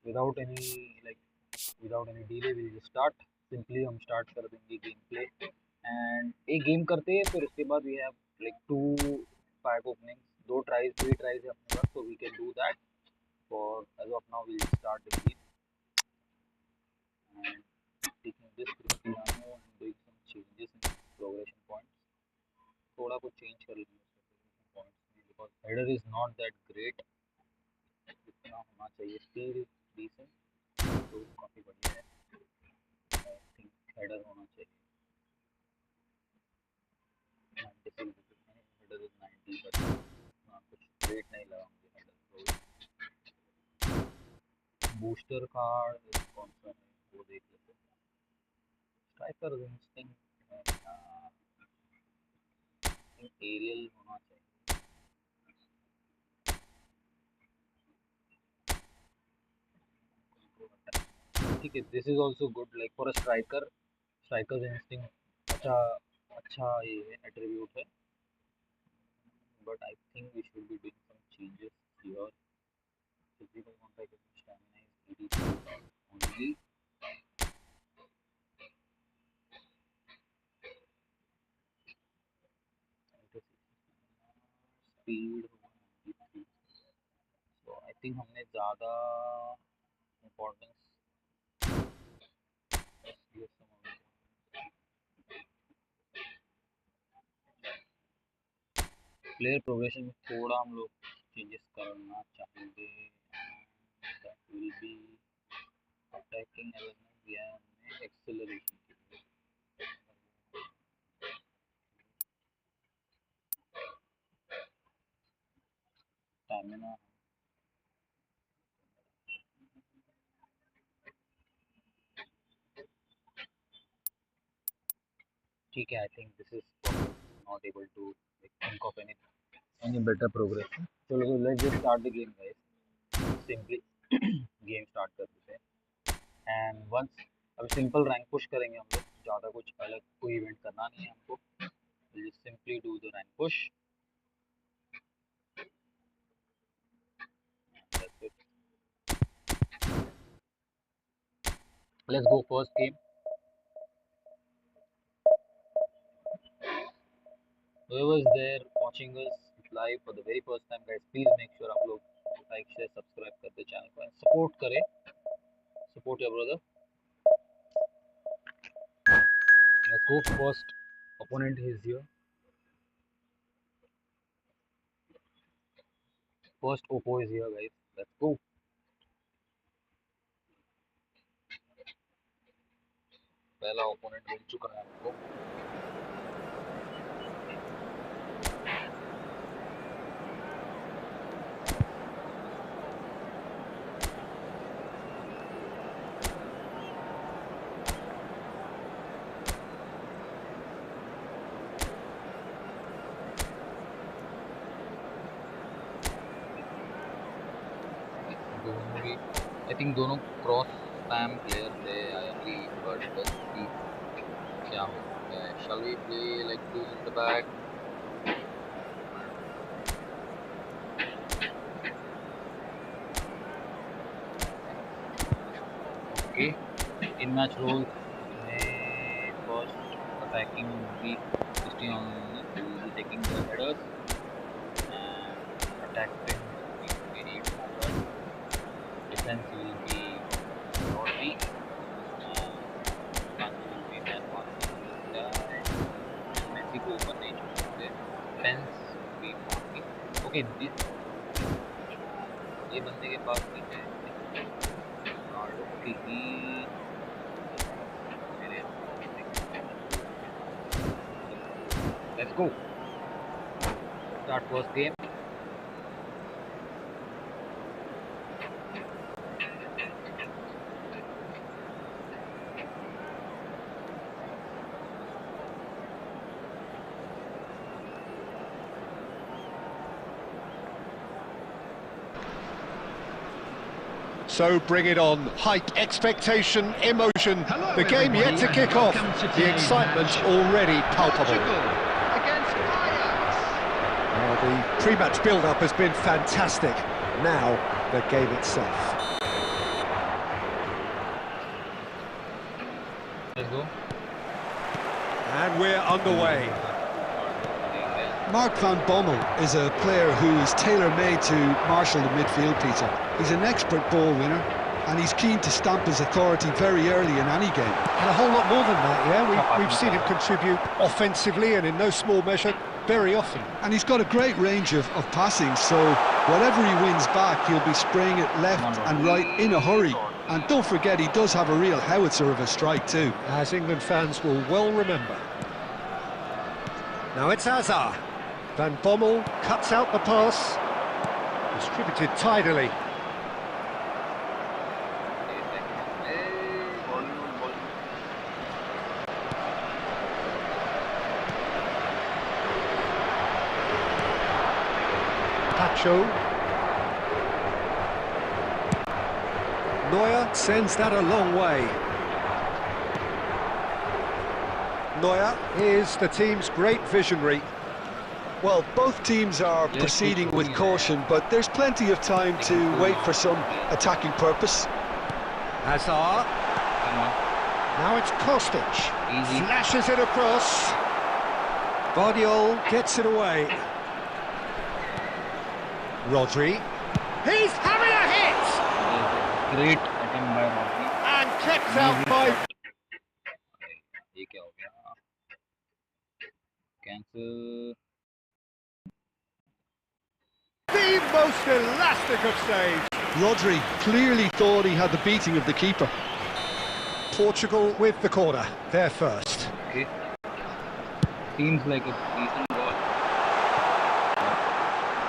without any like without any delay we'll just start. Simply हम start कर देंगे game play and एक game करते हैं फिर उसके बाद we have like 2 pack openings, 2 tries, 3 tries है अपने पास, so we can do that. For as of now we'll start the game and taking this Cristiano and doing some changes in progression points. थोड़ा कुछ change कर लेंगे progression points में because header is not that great. इतना होना चाहिए, speed is decent तो काफ़ी बढ़िया है. I think header होना चाहिए 96, header is 90 but हाँ कुछ great नहीं लगा मुझे header. बूस्टर कार्ड कौन सा है वो देख लेते हैं. स्ट्राइकर इंस्टिंक्ट एरियल होना चाहिए. ठीक है, this is also good like for a striker. Strikers instinct अच्छा ये एट्रीब्यूट है but I think we should be doing some changes here. Physical contact stamina is 83 only. Speed 93. So I think हमने ज़्यादा importance player progression में थोड़ा हम लोग changes करना चाहेंगे. That will be attacking element दिया है हमने एक्सेलरेशन के लिए. स्टैमिना ठीक है. I think this is not able to think of any better progression. चलो let's just start the game guys. Simply game start कर देते हैं एंड वंस अब सिंपल रैंक पुश करेंगे हम लोग. ज़्यादा कुछ अलग कोई इवेंट करना नहीं है हमको. Will just simply do the rank push. Let's go first game. Whoever is there watching us live for the very first time guys, please make sure आप लोग लाइक शेयर सब्सक्राइब कर दे चैनल को and support करें. Support your brother. Let's go. First opponent is here. First Oppo is here guys. Let's go. पहला opponent मिल चुका है हमको. दोनों भी आई थिंक दोनों क्रॉस स्पैम प्लेयर थे. I agree but let's see क्या होता है. Shall we play like two in the back. Okay. इन मैच रोल्स में फर्स्ट अटैकिंग भी Cristiano taking the headers and attacking we need forward. Defense will be Rodri. will be man one. Messi को ऊपर नहीं छोड़ सकते. Defense will be Rodri. Okay, ये बंदे के पास भी है रोनाल्डो की ही. Let's go. Start first game. So bring it on. Hype, expectation, emotion. Hello, the game yet to kick off. The excitement already palpable. The pre-match build-up has been fantastic. Now, the game itself. Let's go. And we're underway. Mark van Bommel is a player who is tailor-made to marshal the midfield, Peter. He's an expert ball winner, and he's keen to stamp his authority very early in any game. And a whole lot more than that, yeah? We've seen him contribute offensively and in no small measure very often. And he's got a great range of passing, so whatever he wins back, he'll be spraying it left and right in a hurry. And don't forget, he does have a real howitzer of a strike too. As England fans will well remember. Now it's Hazard. Van Bommel cuts out the pass. Distributed tidily. Pacho. Neuer sends that a long way. Neuer is the team's great visionary. Well, both teams are proceeding with caution, but there's plenty of time to wait for some attacking purpose. Hazard. Now it's Kostic. Flashes it across. Guardiola gets it away. Rodri. He's having a hit! Great attempt by Rodri. And kept out by... ये क्या हो गया? Cancel. The most elastic of saves. Rodri clearly thought he had the beating of the keeper. Portugal with the corner, they're first. Okay. Seems like a decent goal.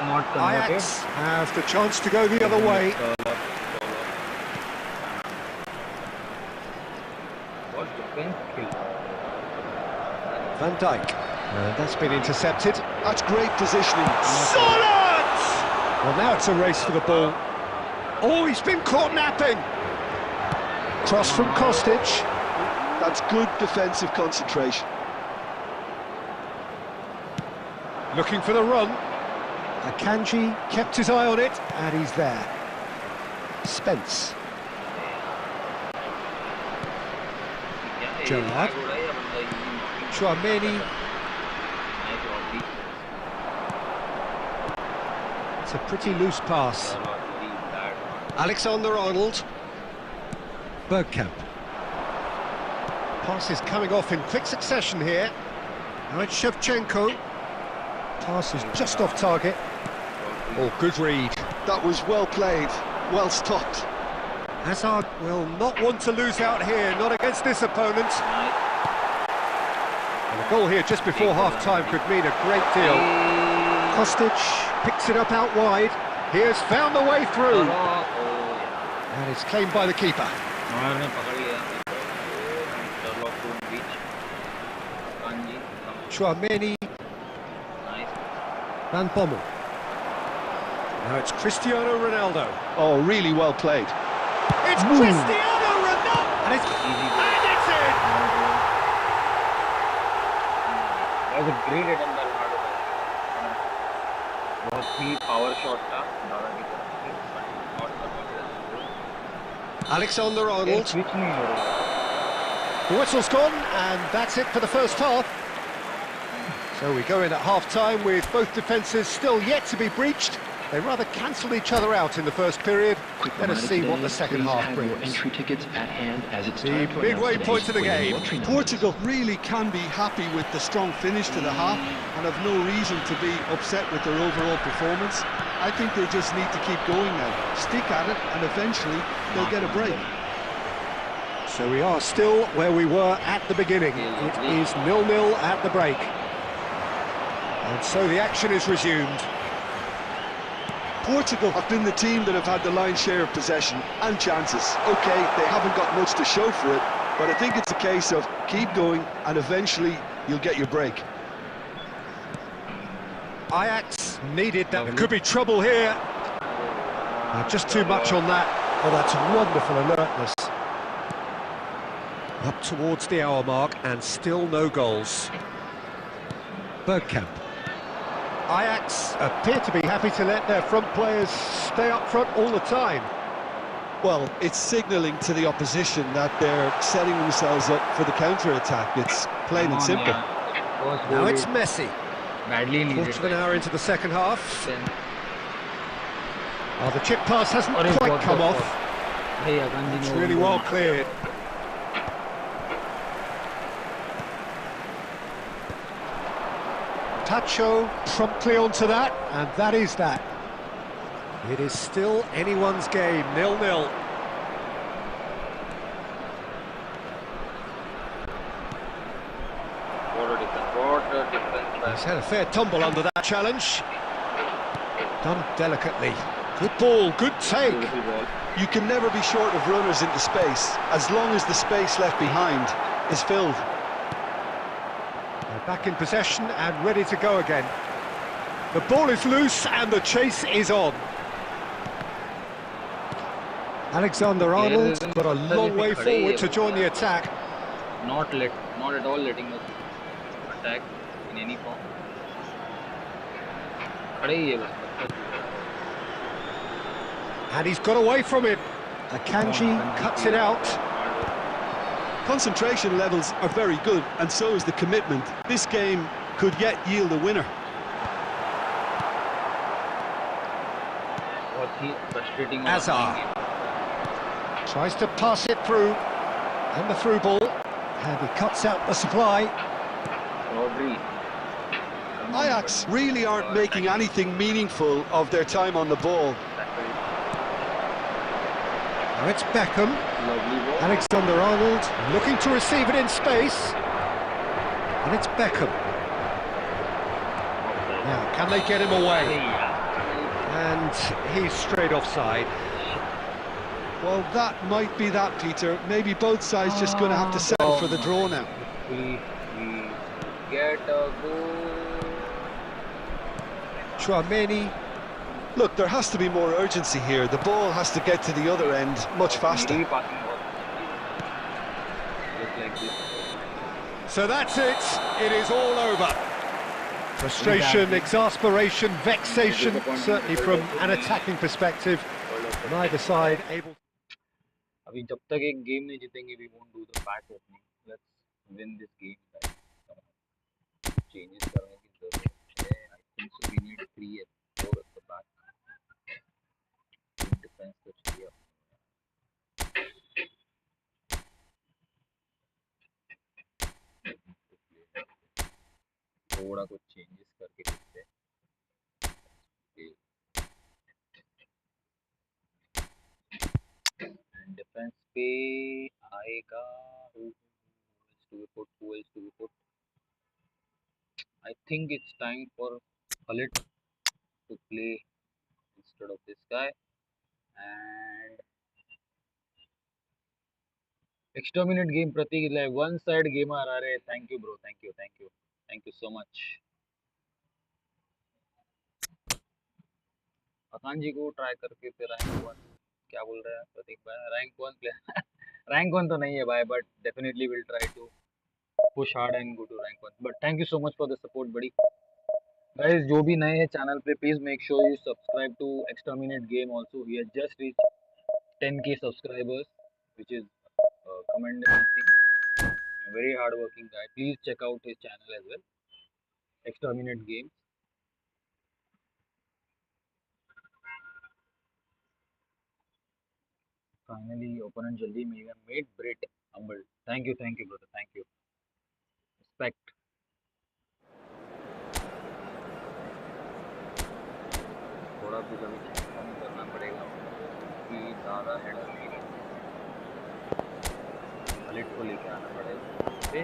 Not converted. Ajax have the chance to go the other way. What defense skill? Van Dijk. That's been intercepted. That's great positioning. Solid! Well, now it's a race for the ball. Oh, he's been caught napping. Cross from Kostic. That's good defensive concentration. Looking for the run. Akanji kept his eye on it, and he's there. Spence. Gerrard. Chouameni. It's a pretty loose pass. Alexander-Arnold. Bergkamp. Pass is coming off in quick succession here. Now it's Shevchenko. Pass is just off target. Oh, good read. That was well played, well stopped. Hazard will not want to lose out here, not against this opponent. And a goal here just before half-time could mean a great deal. Kostic picks it up out wide. He has found the way through. And it's claimed by the keeper. Chouameni. Van Bommel. Now it's Cristiano Ronaldo. Oh, really well played. It's Cristiano Ronaldo! And it's in! That was a great attempt by Ronaldo. बहुत ही power shot था दादा की तरफ से, but not the ball. Alexander-Arnold. Switch नहीं हो रहा. The whistle's gone, and that's it for the first half. So we go in at half-time with both defences still yet to be breached. They rather cancelled each other out in the first period. Let us see what the second half brings. Entry tickets at hand as it's The time to midway announce point of the today's game. lottery numbers. Portugal really can be happy with the strong finish to the half and have no reason to be upset with their overall performance. I think they just need to keep going now, stick at it, and eventually they'll get a break. So we are still where we were at the beginning. It is 0-0 at the break. And so the action is resumed. Portugal have been the team that have had the lion's share of possession and chances. Okay, they haven't got much to show for it, but I think it's a case of keep going and eventually you'll get your break. Ajax needed that. There could be trouble here. Just too much on that. Oh, that's wonderful alertness. Up towards the hour mark and still no goals. Bergkamp. Ajax appear to be happy to let their front players stay up front all the time. Well, it's signalling to the opposition that they're setting themselves up for the counter-attack. It's plain and simple. First Now goal it's is Messi. badly needed. Quarter of an hour into the second half. Then, Oh, the chip pass hasn't what quite come the off. fuck? Hey, Akanji, It's no really one well goal. cleared. Tacho promptly onto that, and that is that. It is still anyone's game, 0-0. What a defense. He's had a fair tumble under that challenge. Done delicately. Good ball, good take. Beautiful ball. You can never be short of runners into space, as long as the space left behind is filled. They're back in possession and ready to go again. The ball is loose and the chase is on. Alexander-Arnold got a long way forward to join the attack. Not at all letting us attack in any form. खड़े ही है बस, पत्थर छू रहा है। And he's got away from it. Akanji cuts it out. Concentration levels are very good, and so is the commitment. This game could yet yield a winner. बहुत ही frustrating और Azar. annoying game। Tries to pass it through. And the through ball. And he cuts out the supply. Rodri. Ajax really aren't making anything meaningful of their time on the ball. Now it's Beckham. Lovely ball. Alexander-Arnold looking to receive it in space. And it's Beckham. Now, can they get him away? And he's straight offside. Well, that might be that, Peter. Maybe both sides just going to have to settle for the draw now. We get a goal. Chouameni. Look, there has to be more urgency here. The ball has to get to the other end much faster. Maybe passing ball. Just like this. So that's it. It is all over. Frustration, exasperation, vexation, certainly from an attacking perspective. Neither side able. अभी जब तक एक game नहीं जीतेंगे, we won't do the back opening. Let's win this game, guys. Come on. Changes करने की जरूरत है. I think so. We need 3 and 4 at the back. Defense तो चाहिए. थोड़ा कुछ changes करके देखते हैं. And defense पे आएगा. Who else do we put? I think it's time for Khalid to play instead of this guy. And exterminate game Pratik is like one side game आ रहा है. Thank you bro, thank you so much. अकान जी को try करके फिर rank 1 क्या बोल रहा है प्रतीक भाई? रैंक 1 प्लेयर रैंक 1 तो नहीं है भाई, but definitely will try to push hard and go to rank 1. But thank you so much for the support buddy. Guys, जो भी नए हैं चैनल पे, please make sure you subscribe to Exterminate Game also. He has just reached 10k subscribers, which is a commendable thing. A very hard working guy. Please check out his channel as well. Exterminate Game. Finally, opponent jaldi made Brit humbled. Thank you brother. Thank you. Respect. थोड़ा कुछ अभी कम करना पड़ेगा कि ज़्यादा header नहीं Khalid को लेके आना पड़ेगा. ओके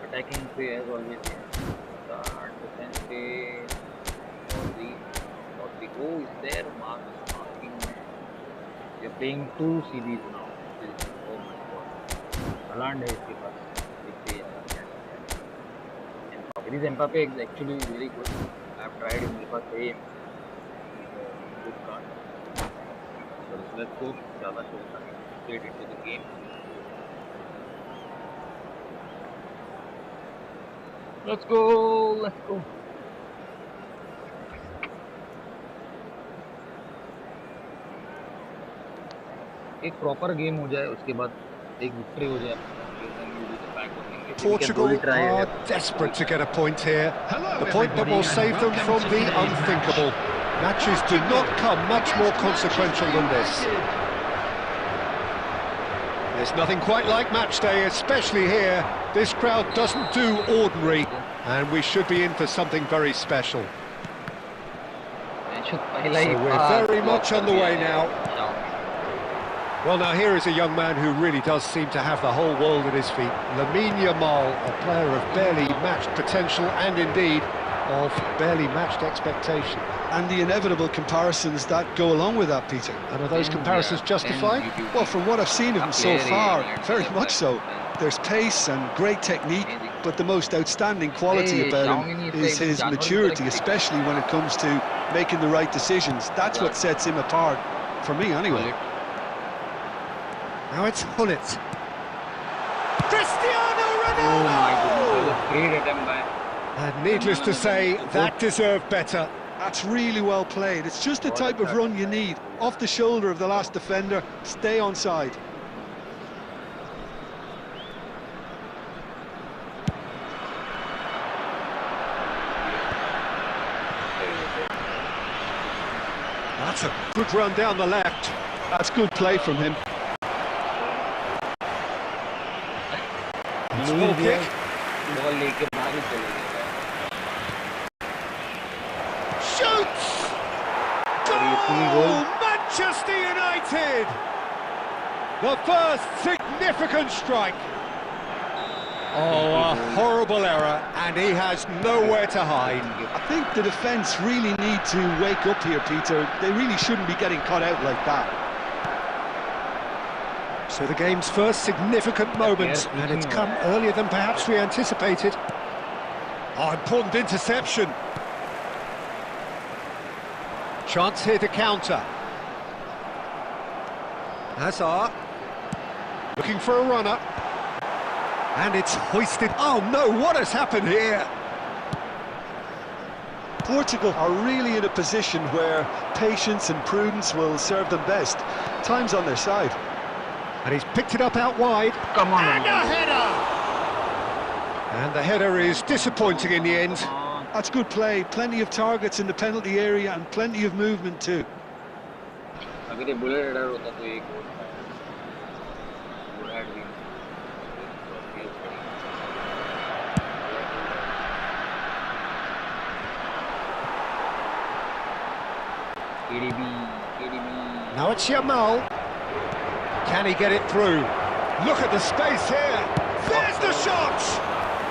अटैकिंग पे एज ऑलवेज डिफेंस पे और the go is there marking. We are playing 2 series now. Oh my god, Haaland है इसके पास. देखते हैं It is Mbappe is actually very good. I have tried him before him. Good card. So let's go. ज़्यादा छोड़ना नहीं. Straight into the game. Let's go. एक proper game हो जाए, उसके बाद एक विक्ट्री हो जाए अपने country, then we'll do the back opening game. We can do Portugal it, try are it. desperate to get a point here. Hello, The point that everybody, will and save them welcome from to the today's unthinkable. match. Matches do not come much more consequential than this. United. There's nothing quite like match day, especially here. This crowd doesn't do ordinary, and we should be in for something very special. So we're very much on the way now. Well, now here is a young man who really does seem to have the whole world at his feet. Lamine Yamal, a player of barely matched potential and indeed of barely matched expectation. And the inevitable comparisons that go along with that, Peter. And are those comparisons justified? Well, from what I've seen of him so far, very much so. There's pace and great technique, but the most outstanding quality about him is his maturity, especially when it comes to making the right decisions. That's what sets him apart, for me anyway. Now it's Hullet. Cristiano Oh Ronaldo! my goodness, that was a great attempt by... And needless to say, that deserved better. That's really well played. It's just the type of run you need. Off the shoulder of the last defender, stay onside. That's a good run down the left. That's good play from him. Small kick. Ball लेके बाहर ही चले गए. Shoots! Goal! Manchester United! The first significant strike. Oh, a horrible error, and he has nowhere to hide. I think the defence really need to wake up here, Peter. They really shouldn't be getting caught out like that. So the game's first significant moment, and it's come earlier than perhaps we anticipated. Oh, important interception. Chance here to counter. Hazard, looking for a runner. And it's hoisted. Oh no, what has happened here? Portugal are really in a position where patience and prudence will serve them best. Time's on their side. And he's picked it up out wide. Come on, and a header! And the header is disappointing in the end. That's good play. Plenty of targets in the penalty area and plenty of movement too. अगर ये bullet header होता तो एक गोल था. Bullet भी. KDB. Now it's Yamal. Can he get it through? Look at the space here. There's the shot!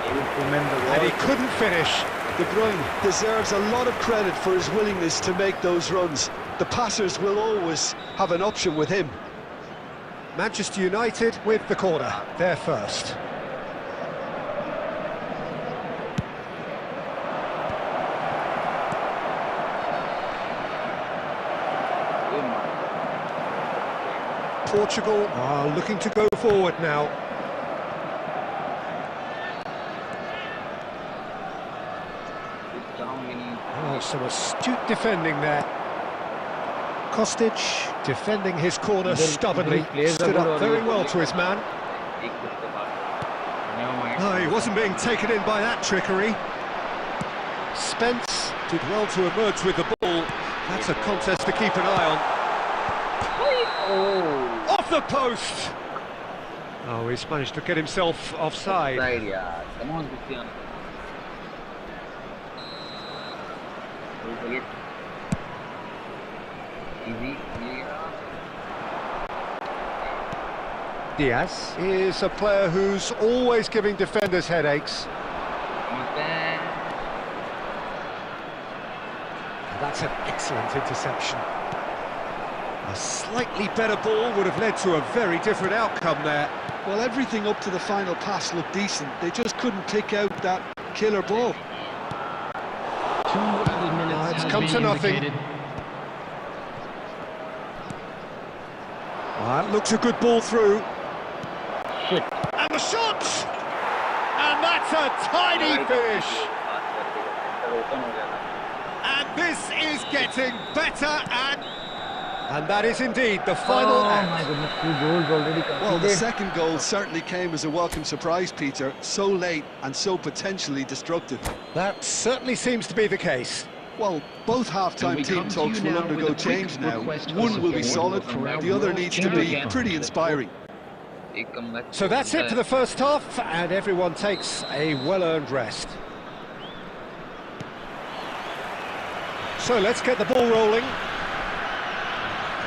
And he couldn't finish. De Bruyne deserves a lot of credit for his willingness to make those runs. The passers will always have an option with him. Manchester United with the corner. They're first. Portugal are looking to go forward now. Oh, some astute defending there. Kostic defending his corner stubbornly, stood up very well to his man. No, he wasn't being taken in by that trickery. Spence did well to emerge with the ball. That's a contest to keep an eye on. Oh! Off the post! Oh, he's managed to get himself offside. Offside, yeah. Come on, Cristiano. Easy. Diaz is a player who's always giving defenders headaches. That's an excellent interception. A slightly better ball would have led to a very different outcome there. Well, everything up to the final pass looked decent. They just couldn't pick out that killer ball. 2 added minutes It's has come been to nothing. indicated. Well, that looks a good ball through. And the shot! And that's a tiny finish. And this is getting better and And that is indeed the final Oh act. my goodness, 2 goals already Well, the conceded. second goal certainly came as a welcome surprise, Peter. So late and so potentially destructive. That certainly seems to be the case. Well, both And half-time we team come to talks you will now undergo with a quick change now. request for One will be support solid, from our the other world needs to champion. be pretty inspiring. एक comeback So that's it for the first half, and everyone takes a well-earned rest. So let's get the ball rolling.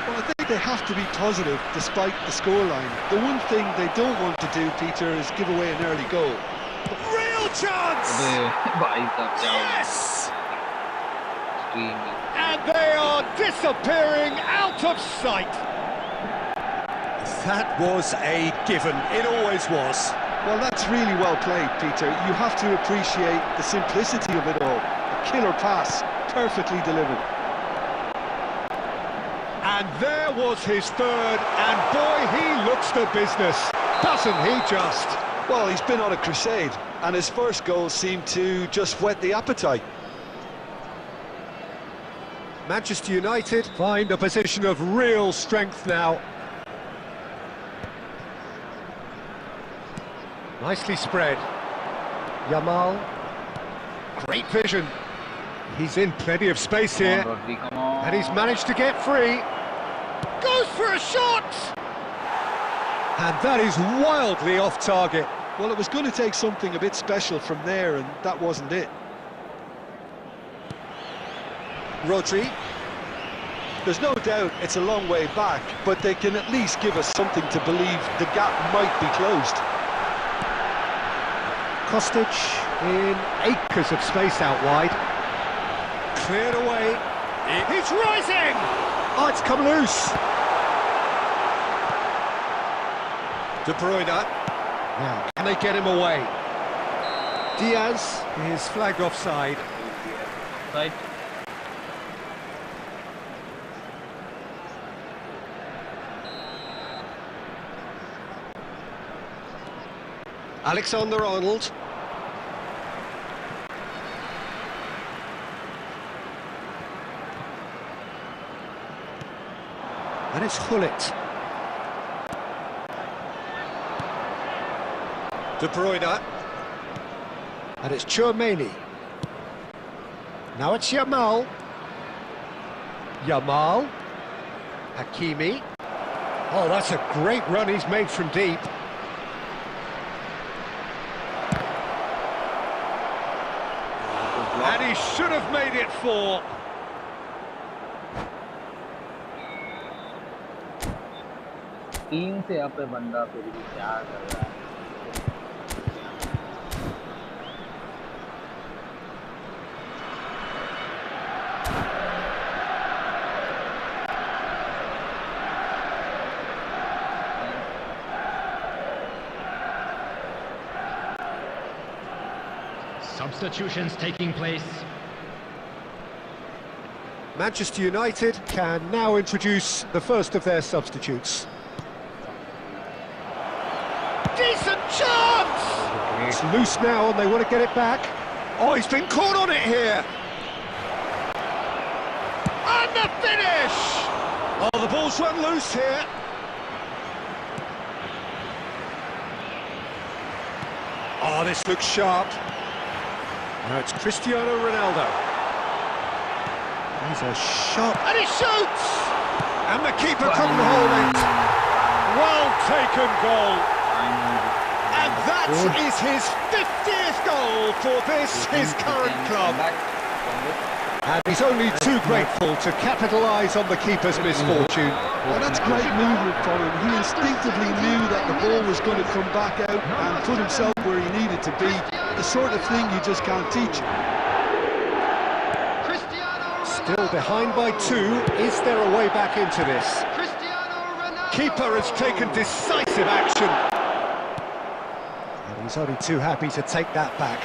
Well, I think they have to be positive despite the scoreline. The one thing they don't want to do, Peter, is give away an early goal. Real chance! भाई साहब क्या हो Yes! extremely And they are disappearing out of sight. That was a given. It always was. Well, that's really well played, Peter. You have to appreciate the simplicity of it all. A killer pass, perfectly delivered. And there was his third, and boy, he looks the business. Doesn't he just? Well, he's been on a crusade, and his first goal seemed to just whet the appetite. Manchester United find a position of real strength now. Nicely spread. Yamal. Great vision. He's in plenty of space come on here. Rodri, come on And he's managed to get free. Goes for a shot! And that is wildly off target. Well, it was going to take something a bit special from there, and that wasn't it. Rodri. There's no doubt it's a long way back, but they can at least give us something to believe the gap might be closed. Kostic in acres of space out wide. Cleared away. It's rising! Oh, it's come loose. De Bruyne. Now, can they get him away? Diaz is flagged offside. right Alexander-Arnold. And it's Hullet. De Bruyne. And it's Tchouaméni. Now it's Yamal. Yamal. Hakimi. Oh, that's a great run he's made from deep. And he should have made it 4. Team से यहाँ पे बंदा फिर भी क्या कर रहा है Substitutions taking place. Manchester United can now introduce the first of their substitutes. Decent chance! It's loose now and they want to get it back. Oh, he's been caught on it here. And the finish! Oh, the ball's run loose here. Oh, this looks sharp. Now it's Cristiano Ronaldo. He's a shot, and he shoots! And the keeper couldn't hold it. Well taken goal. And that is his 50th goal for this, his current club. And he's only too grateful to capitalise on the keeper's misfortune. Well, that's great movement from him. He instinctively knew that the ball was going to come back out and put himself where he needed to be. The sort of thing you just can't teach. Still behind by 2. Is there a way back into this? Keeper has taken decisive action. And he's only too happy to take that back.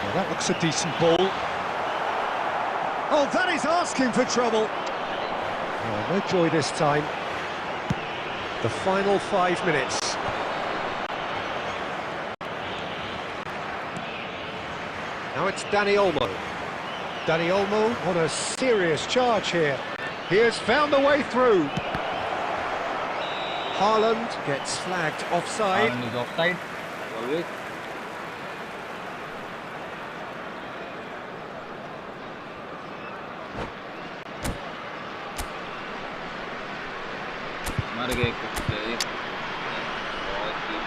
Well, that looks a decent ball. Oh, that is asking for trouble. Oh, no joy this time. The final 5 minutes. Now it's Dani Olmo. Dani Olmo on a serious charge here. He has found the way through. Haaland gets flagged offside. Haaland is offside, always. मर गए कुछ player बहुत ही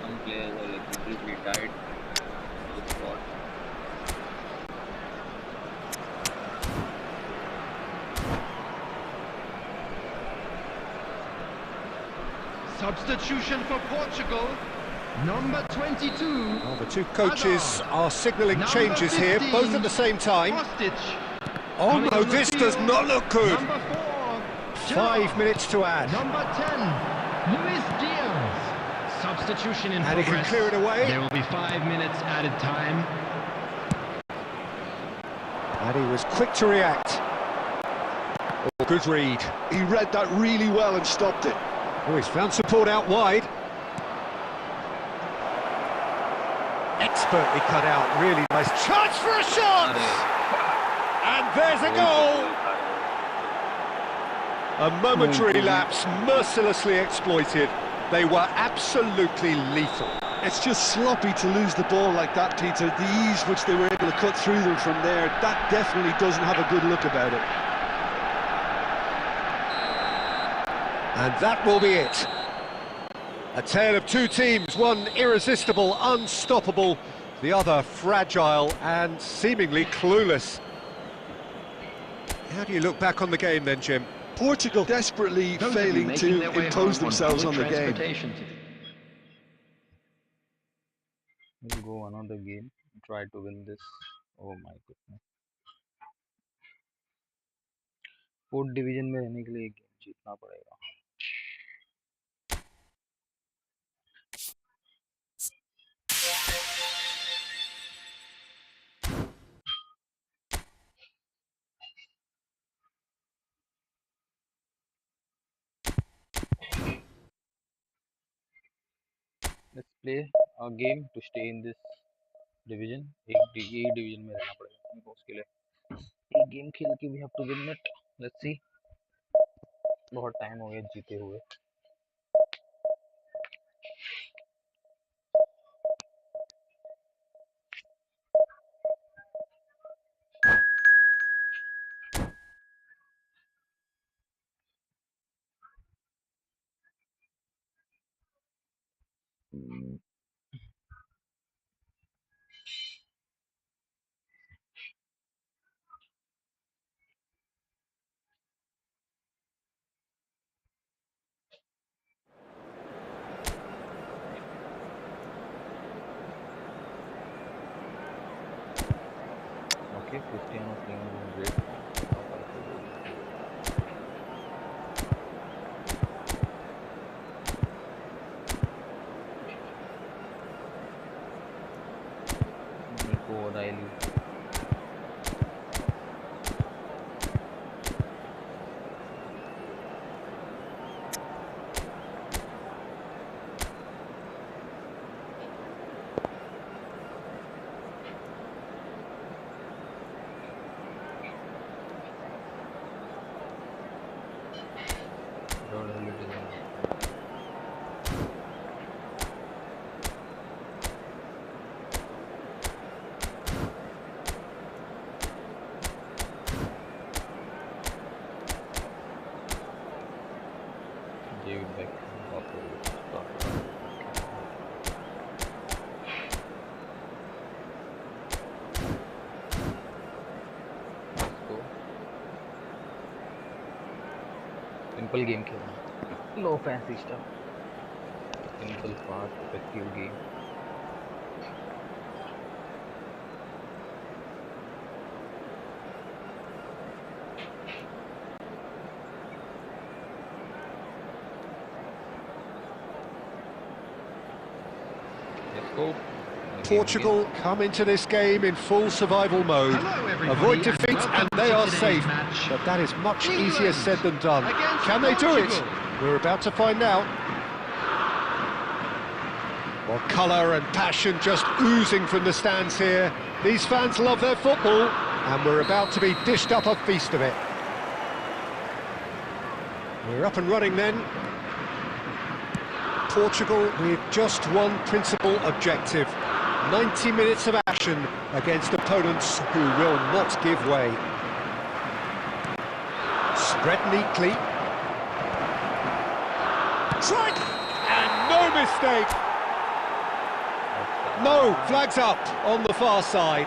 some players are like completely died on the spot. Substitution for Portugal. Number 22. Well, the two coaches are signalling Number changes here, 15, both at the same time. Kostic. Oh Coming no, on the this does field. not look good. Number 4. 5 minutes to add. Number 10. Luis Diaz. Substitution in And he can progress. clear it away. There will be 5 minutes added time. And he was quick to react. Oh, good read. He read that really well and stopped it. Oh, he's found support out wide. Expertly cut out, really nice chance for a shot! And there's a goal! A momentary lapse, mercilessly exploited. They were absolutely lethal. It's just sloppy to lose the ball like that, Peter. The ease which they were able to cut through them from there, that definitely doesn't have a good look about it. And that will be it. A tale of two teams, one irresistible, unstoppable, the other fragile and seemingly clueless. How do you look back on the game then, Jim? Portugal desperately Those will be failing making to their way impose home themselves on public the game. transportation. We'll go another game, try to win this. Oh my goodness. Fourth division में रहने के लिए एक game जीतना पड़ेगा. Let's play a game to stay in this division. एक division में रहना पड़ेगा हमको उसके लिए. एक गेम खेल के we have to win it. Let's see. बहुत टाइम हो गया जीते हुए. Okay, Cristiano playing great. Nico O'Reilly. David Beckham off the start. Let's go. Simple game खेलना. No fancy stuff. Simple, fast, effective game. Let's go. Portugal come into this game in full survival mode. Hello, everybody, Avoid defeat and and welcome they to are today's safe. match. But that is much England easier said than done. against Can they do it? Portugal. We're about to find out. Well, colour and passion just oozing from the stands here. These fans love their football, and we're about to be dished up a feast of it. We're up and running then. Portugal with just one principal objective. 90 minutes of action against opponents who will not give way. Spread neatly. Strike! And no mistake! No, flags up on the far side.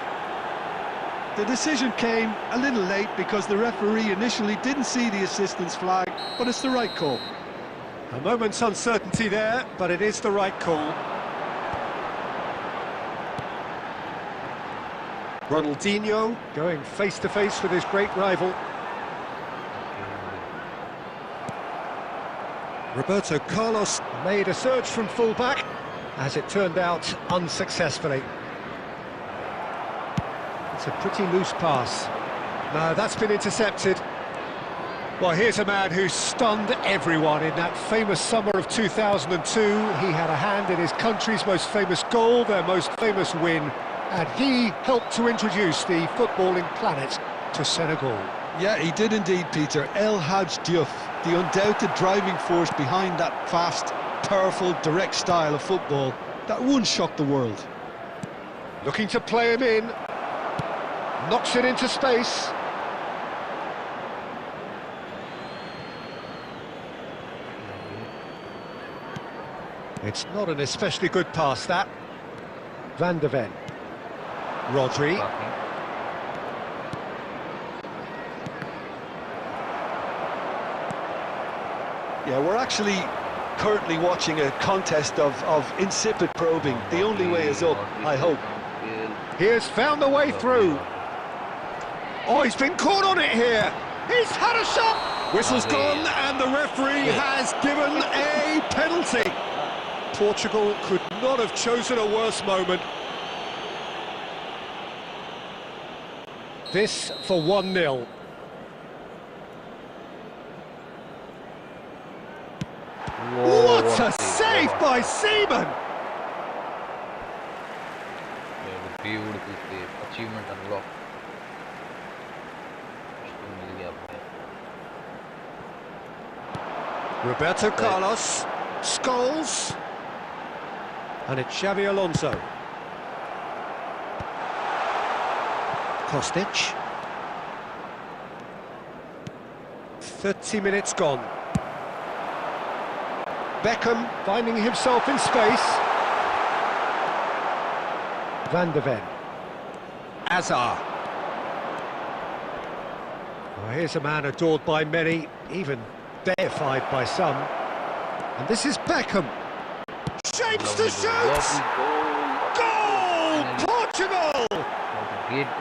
The decision came a little late because the referee initially didn't see the assistance flag, but it's the right call. A moment's uncertainty there, but it is the right call. Ronaldinho going face-to-face with his great rival. Roberto Carlos made a surge from full-back, as it turned out unsuccessfully. It's a pretty loose pass. No, that's been intercepted. Well, here's a man who stunned everyone in that famous summer of 2002. He had a hand in his country's most famous goal, their most famous win, and he helped to introduce the footballing planet to Senegal. Yeah, he did indeed, Peter. El Hadj Diouf, the undoubted driving force behind that fast, powerful, direct style of football that once shocked the world. Looking to play him in. Knocks it into space. It's not an especially good pass, that. Van de Ven. Rodri. Yeah, we're actually currently watching a contest of insipid probing. The only way is up, I hope. He has found the way through. Oh, he's been caught on it here. He's had a shot. Whistle's gone, and the referee has given a penalty. Portugal could not have chosen a worse moment. This for 1-0. What a save by Seaman! Beautiful save, achievement unlocked. Roberto Carlos, Scholes, and it's Xavi Alonso. Kostic. 30 minutes gone. Beckham finding himself in space. Van de Ven. Azar. Oh, here's a man adored by many, even deified by some. And this is Beckham. Shapes to shoot! Goal! Portugal!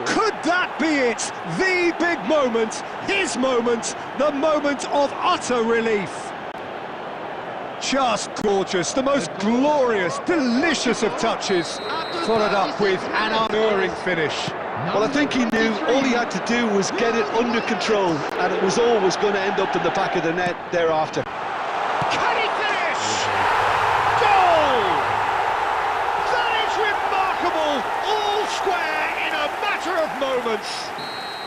Could that be it? The big moment, his moment, the moment of utter relief. Just gorgeous, the most glorious, delicious of touches, followed up with an unerring finish. Well, I think he knew all he had to do was get it under control, and it was always going to end up in the back of the net thereafter. Can he finish? Goal! That is remarkable, all square in a matter of moments.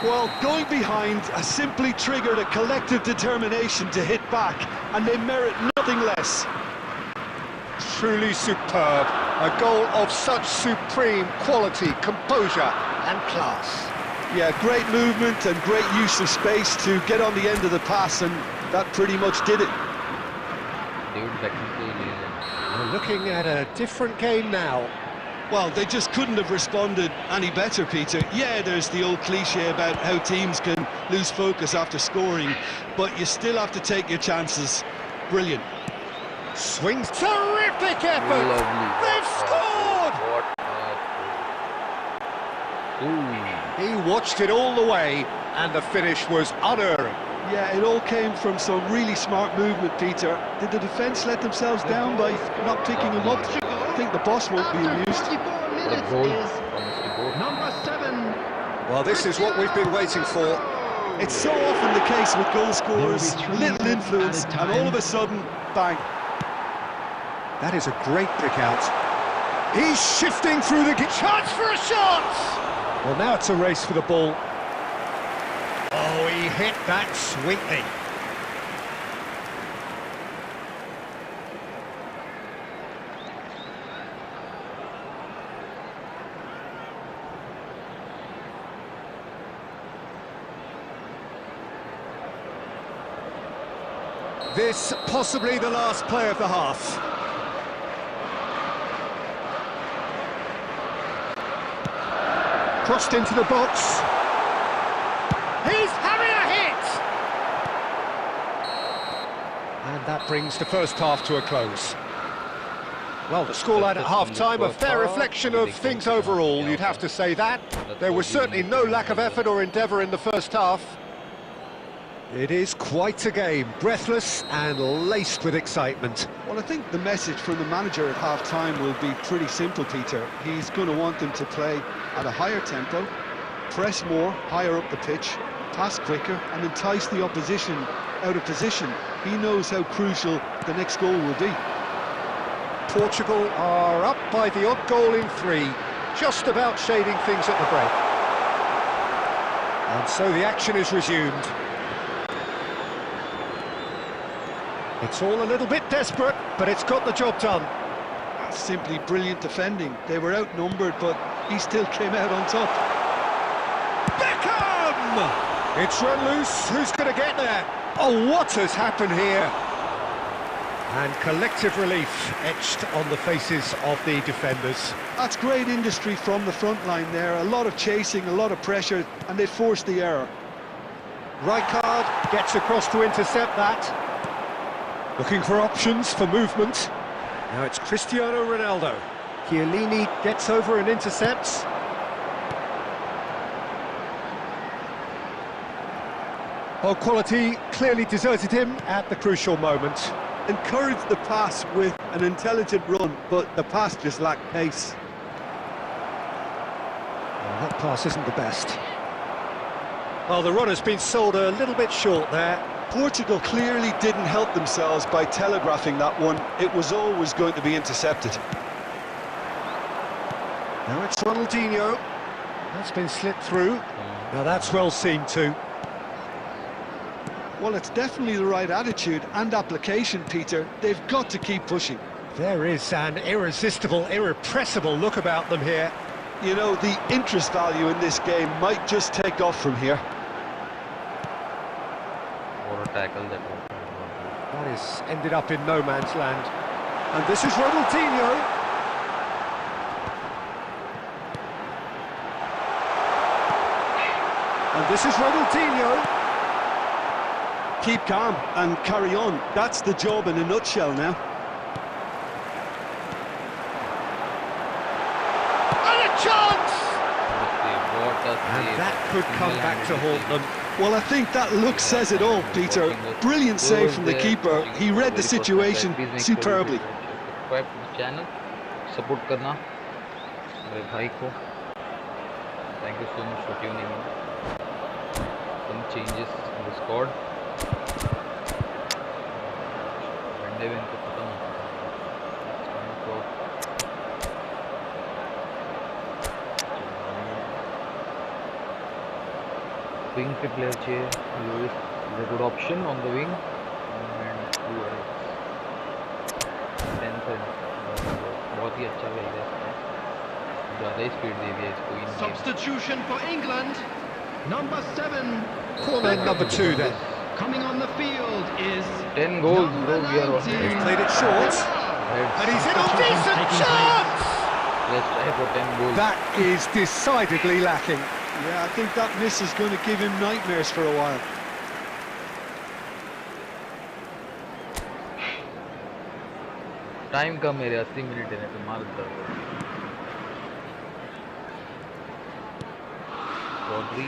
Well, going behind has simply triggered a collective determination to hit back, and they merit nothing less. Truly superb, a goal of such supreme quality, composure and class. Yeah, great movement and great use of space to get on the end of the pass, and that pretty much did it. We're looking at a different game now. Well, they just couldn't have responded any better, Peter. Yeah, there's the old cliche about how teams can lose focus after scoring, but you still have to take your chances. Brilliant. Swings, terrific effort! Lovely. They've scored! He watched it all the way, and the finish was unerring. Yeah, it all came from some really smart movement, Peter. Did the defence let themselves down by not picking him up? I think the boss won't be amused. Number 7. Well, this is what we've been waiting for. It's so often the case with goal scorers, little influence, and all of a sudden, bang. That is a great pick out. He's shifting through the... Chance for a shot! Well, now it's a race for the ball. Oh, he hit that sweetly. This possibly the last play of the half. Crossed into the box. He's having a hit! And that brings the first half to a close. Well, the scoreline at half-time, a fair reflection of things overall, you'd have to say that. There was certainly no lack of effort or endeavour in the first half. It is quite a game, breathless and laced with excitement. Well, I think the message from the manager at half-time will be pretty simple, Peter. He's going to want them to play at a higher tempo, press more, higher up the pitch, pass quicker and entice the opposition out of position. He knows how crucial the next goal will be. Portugal are up by the odd goal in 3, just about shading things at the break. And so the action is resumed. It's all a little bit desperate, but it's got the job done. That's simply brilliant defending. They were outnumbered, but he still came out on top. Beckham! It's run loose. Who's going to get there? Oh, what has happened here? And collective relief etched on the faces of the defenders. That's great industry from the front line there. A lot of chasing, a lot of pressure, and they forced the error. Rijkaard gets across to intercept that. Looking for options for movement. Now it's Cristiano Ronaldo. Chiellini gets over and intercepts. Well, quality clearly deserted him at the crucial moment. Encouraged the pass with an intelligent run, but the pass just lacked pace. Well, that pass isn't the best. Well, the run has been sold a little bit short there. Portugal clearly didn't help themselves by telegraphing that one. It was always going to be intercepted. Now it's Ronaldinho. That's been slipped through. Now that's well seen too. Well, it's definitely the right attitude and application, Peter. They've got to keep pushing. There is an irresistible, irrepressible look about them here. You know, the interest value in this game might just take off from here. Tackle that has ended up in no man's land. And this is Ronaldinho. And this is Ronaldinho. Keep calm and carry on. That's the job in a nutshell now. And a chance! And that could come back to haunt them. Well, I think that look says it all, Peter. Brilliant save from the keeper. He read the situation superbly. Subscribe to the channel, support करना मेरे भाई को. Thank you so much for tuning in. Some changes in the squad. Vendevin को खत्म. Wing पे player चाहिए. Lewis is a good option on the wing. And who else? 10th बहुत ही अच्छा खेल रहा है. ज़्यादा ही स्पीड दे दिया इसको इन. Substitution for England. Number 7. Corner number 2 then. Coming on the field is 10 goals, bro. We are on. He's played it short. And he's in on decent chance! Let's try for 10 goals. That is decidedly lacking. Yeah, I think that miss is going to give him nightmares for a while. Time कम है रे 80 minute है तो मार दो.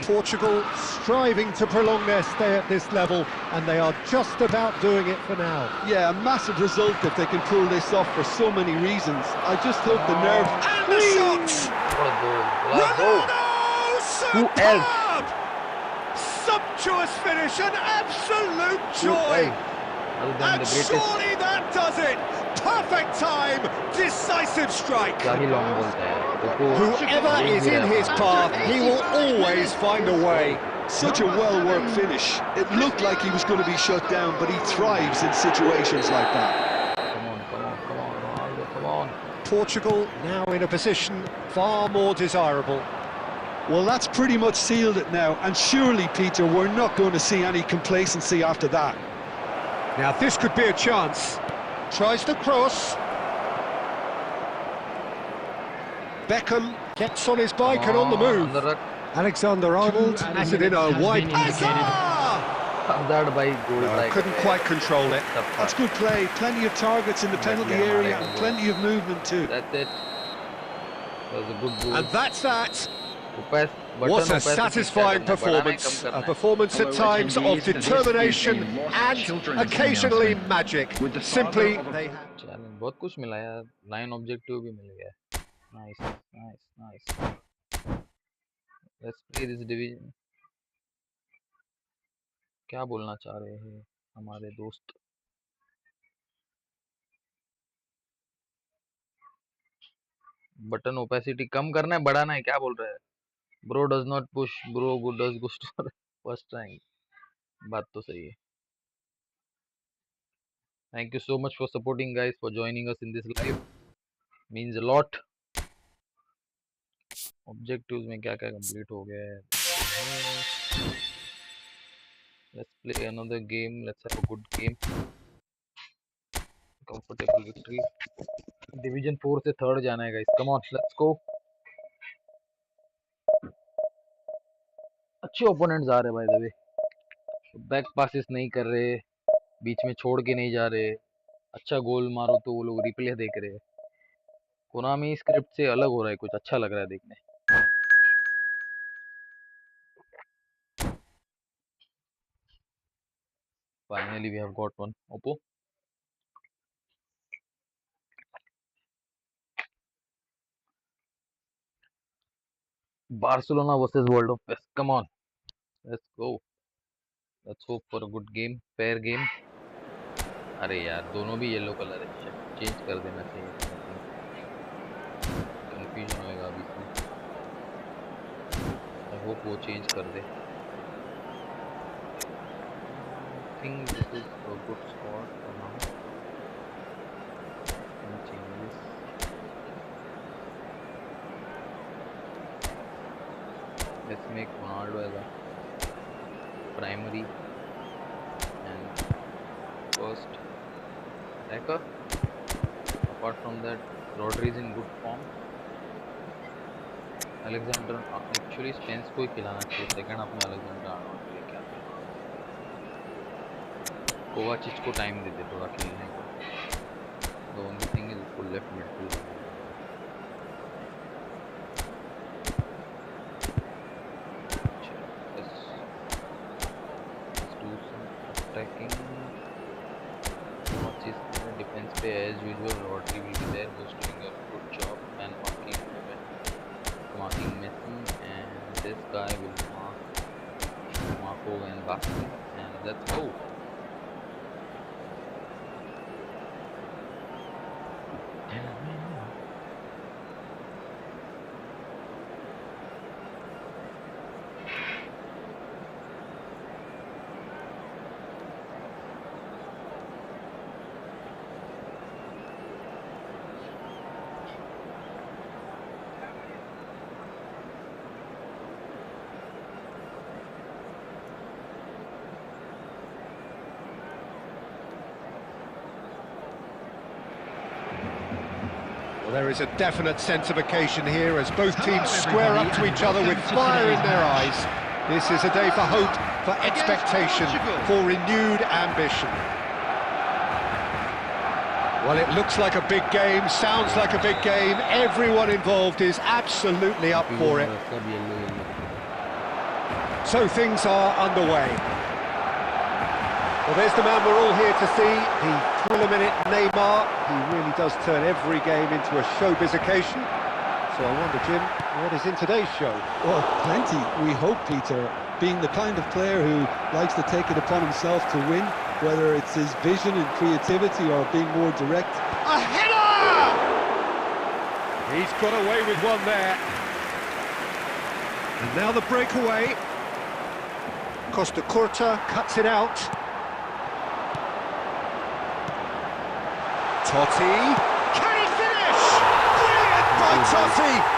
Portugal striving to prolong their stay at this level, and they are just about doing it for now. Yeah, a massive result if they can pull this off for so many reasons. I just hope the nerve... And the shot! What a goal. Ronaldo! Who else? Sumptuous finish, an absolute joy! other than And the greatest. surely that does it! Perfect time! Decisive strike! क्या ही long बोलता है यार, देखो Whoever देख is भी in रहा है his अपना। path, he will always find a way. Such a well-worked finish. It looked like he was going to be shut down, but he thrives in situations like that. Come on, come on, come on, Ronaldo, come on. Portugal now in a position far more desirable. Well, that's pretty much sealed it now, and surely, Peter, we're not going to see any complacency after that. Now this could be a chance. Tries the cross. Beckham gets on his bike and on the move. अंदर रख। Alexander-Arnold has it in a wide... Hazard! Hazard by goal try Couldn't कर रहे quite control it. हैं। That's good play. Plenty of targets in the penalty area and plenty of movement too. That's it. That was a good goal. And that's that. Upais, button What a upais से satisfying क्या करना है, बढ़ाना है, performance. कम करना A है। performance at times of determination and occasionally magic. Simply, they have... challenge बहुत कुछ मिला यार, 9 ऑब्जेक्टिव भी मिल गया। Nice nice nice. Let's play this division. क्या बोलना चाह रहे हैं हमारे दोस्त? बटन ओपेसिटी कम करना है, बढ़ाना है, क्या बोल रहा है? Bro does not push, bro does good first rank. बात तो सही है। Thank you so much for supporting guys, for joining us in this live, means a lot. Objectives में क्या क्या कंप्लीट हो गया है? Let's play another game, let's have a good game, comfortable victory. Division 4 से थर्ड जाना है guys, come on let's गो। अच्छे ओपोनेंट्स आ रहे by the way, back passes नहीं कर रहे, बीच में छोड़ के नहीं जा रहे, अच्छा गोल मारो तो वो लोग रिप्ले देख रहे हैं। कोनामी स्क्रिप्ट से अलग हो रहा है, कुछ अच्छा लग रहा है देखने। Finally we have got one oppo. Barcelona versus world of pace, come on let's go, let's hope for a good game, fair game. अरे यार दोनों भी येलो कलर है, चेंज कर देना चाहिए, कंफ्यूजन होएगा अभी इसमें। आई होप वो चेंज कर दे। I think this is a good squad for now. Some changes. Let's make Ronaldo as a primary and first attacker. Apart from that, Rodri is in good form. Alexander actually Spence को ही खिलाना चाहिए, second half में Alexander Arnold लेके आते हैं। कोवाचिच को time देते थोड़ा खेलने को। The only thing is full left midfield. Let's do some attacking. Kovacic defense पे as usual, Rodri will be there, who's doing a good job and marking Messi, and this guy will mark Marco and Bassi, and let's go. Well, there is a definite sense of occasion here as both teams square up to each other with fire in their eyes. This is a day for hope, for expectation, for renewed ambition. Well, it looks like a big game, sounds like a big game. Everyone involved is absolutely up for it. So things are underway. Well, there's the man we're all here to see, the thriller-minute Neymar. He really does turn every game into a showbiz occasion. So I wonder, Jim, what is in today's show? Well, plenty, we hope, Peter. Being the kind of player who likes to take it upon himself to win, whether it's his vision and creativity or being more direct. A header! He's got away with one there. And now the breakaway. Costa Curta cuts it out. Totti. Can he finish? Brilliant by Totti!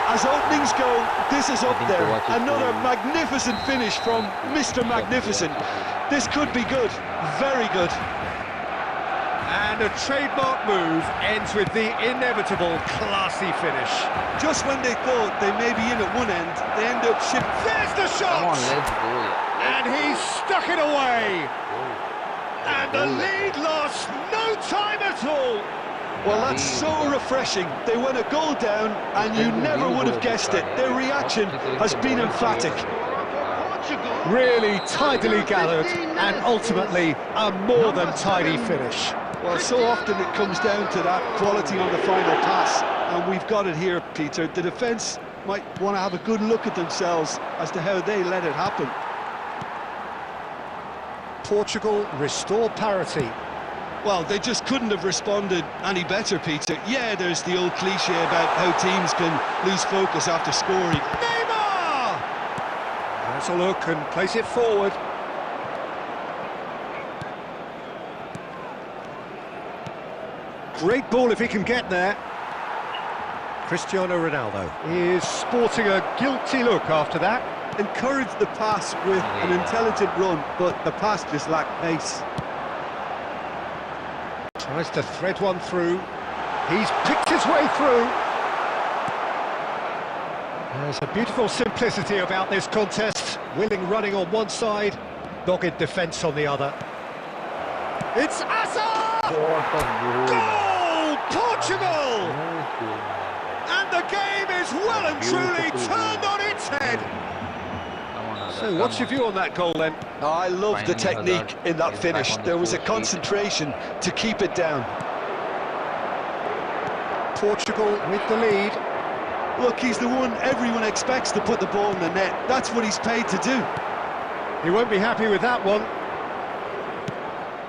As openings go, this is up there. Another magnificent finish from Mr. Magnificent. This could be good, very good. And a trademark move ends with the inevitable classy finish. Just when they thought they may be in at one end, they end up ship. There's the shot! Come on, let's go. And he's stuck it away! And the lead lost no time at all! Well, that's so refreshing. They went a goal down, and you never would have guessed it. Their reaction has been emphatic. Really tidily gathered, and ultimately a more than tidy finish. Well, so often it comes down to that quality on the final pass, and we've got it here, Peter. The defence might want to have a good look at themselves as to how they let it happen. Portugal restore parity. Well, they just couldn't have responded any better, Peter. Yeah, there's the old cliche about how teams can lose focus after scoring. Neymar! Has a look and place it forward. Great ball if he can get there. Cristiano Ronaldo is sporting a guilty look after that. Encouraged the pass with an intelligent run, but the pass just lacked pace. Tries to thread one through. He's picked his way through. There's a beautiful simplicity about this contest. Willing running on one side, dogged defence on the other. It's Hazard! Goal! Portugal! And the game is well and truly turned on its head. So what's your view on that goal then? Oh, I love the technique in that finish. There was a concentration to keep it down. Portugal with the lead. Look, he's the one everyone expects to put the ball in the net. That's what he's paid to do. He won't be happy with that one.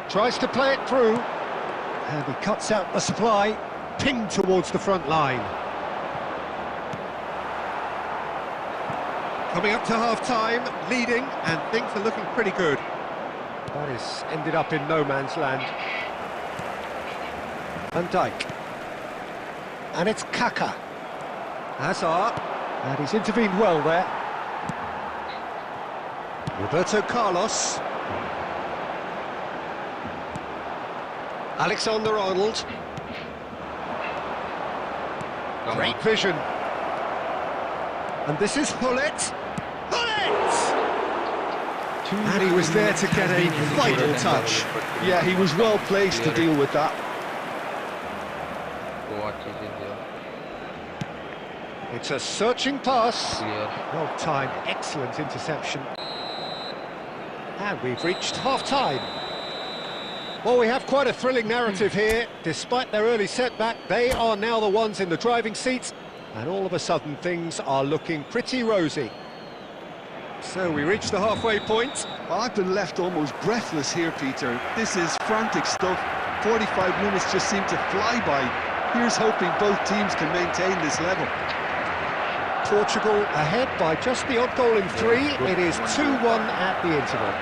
Tries to play it through. And he cuts out the supply. Pinged towards the front line. Coming up to half-time, leading, and things are looking pretty good. That is ended up in no man's land. Van Dijk. And it's Kaka. Hazard. And he's intervened well there. Roberto Carlos. Alexander-Arnold. Great vision. And this is Hullet. And he was there to get a vital touch. Yeah, he was well placed to deal with that. It's a searching pass. Well timed, excellent interception. And we've reached half-time. Well, we have quite a thrilling narrative here. Despite their early setback, they are now the ones in the driving seat. And all of a sudden, things are looking pretty rosy. So we reach the halfway point. I've been left almost breathless here, Peter. This is frantic stuff. 45 minutes just seem to fly by. Here's hoping both teams can maintain this level. Portugal ahead by just the odd goal in 3. It is 2-1 at the interval.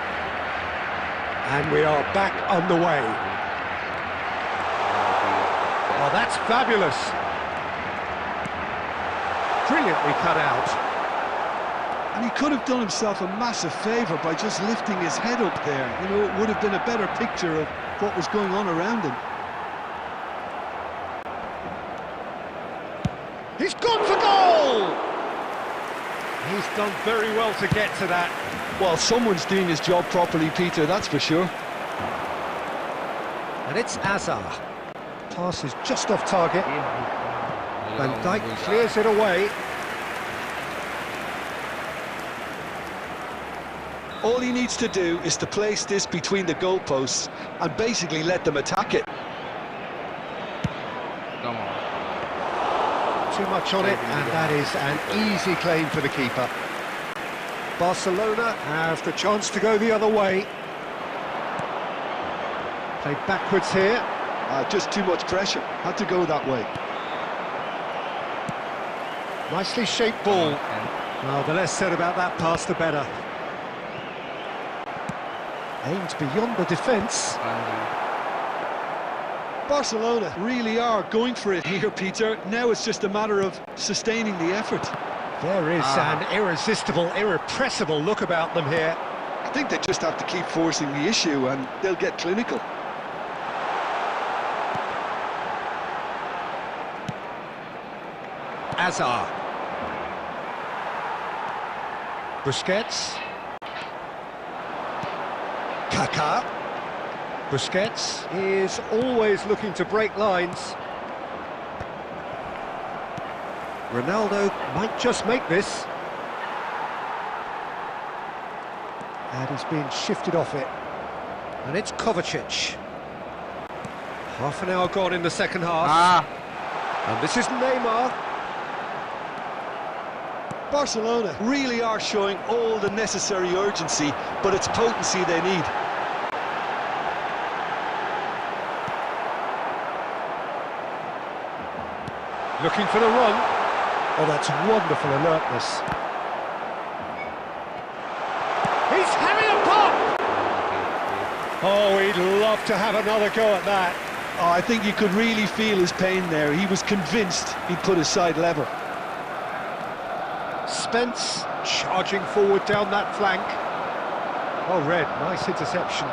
And we are back underway. Oh, that's fabulous. Brilliantly cut out. And he could have done himself a massive favour by just lifting his head up there. You know, it would have been a better picture of what was going on around him. He's gone for goal! He's done very well to get to that. Well, someone's doing his job properly, Peter, that's for sure. And it's Hazard. Pass is just off target. Van Dijk clears it away. All he needs to do is to place this between the goalposts and basically let them attack it. Come on. Too much on it, and that is an easy claim for the keeper. Barcelona have the chance to go the other way. Played backwards here. Just too much pressure. Had to go that way. Nicely shaped ball. Well, the less said about that pass, the better. Aimed beyond the defence. Barcelona really are going for it here, Peter. Now it's just a matter of sustaining the effort. There is an irresistible, irrepressible look about them here. I think they just have to keep forcing the issue and they'll get clinical. Azar. Busquets. Kaká. Busquets is always looking to break lines. Ronaldo might just make this. And he's being shifted off it. And it's Kovacic. Half an hour gone in the second half. And this is Neymar. Barcelona really are showing all the necessary urgency, but it's potency they need. Looking for the run. Oh, that's wonderful alertness. He's having a pop! Oh, he'd love to have another go at that. Oh, I think you could really feel his pain there. He was convinced he'd put his side level. Spence charging forward down that flank. Oh, Red, nice interception.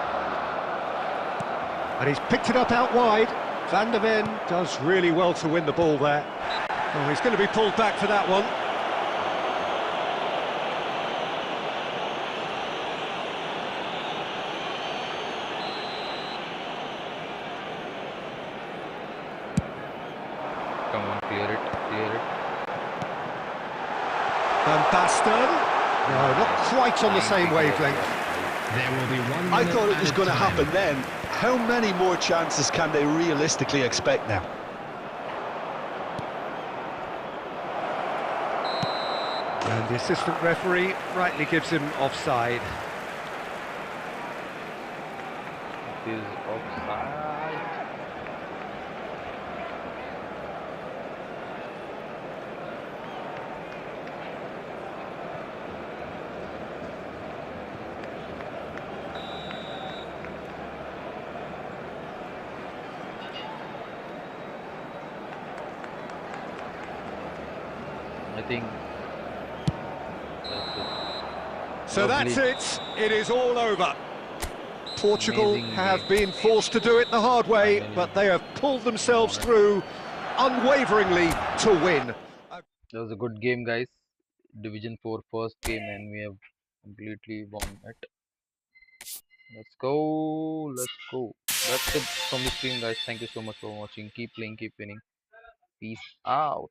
And he's picked it up out wide. Van der Ven does really well to win the ball there. Oh, he's going to be pulled back for that one. Come on, clear it, clear it. Van Basten. No, not quite on the same wavelength. There will be 1 minute I thought it was added going to time. happen then. How many more chances can they realistically expect now? And the assistant referee rightly gives him offside. It is offside. I think that's it. So that's Lovely. it. It is all over. Portugal Amazing have game. been forced to do it the hard way, Finally. but they have pulled themselves through unwaveringly to win. That was a good game, guys. Division 4 first game, and we have completely won it. Let's go. Let's go. That's it from the stream, guys. Thank you so much for watching. Keep playing, keep winning. Peace out.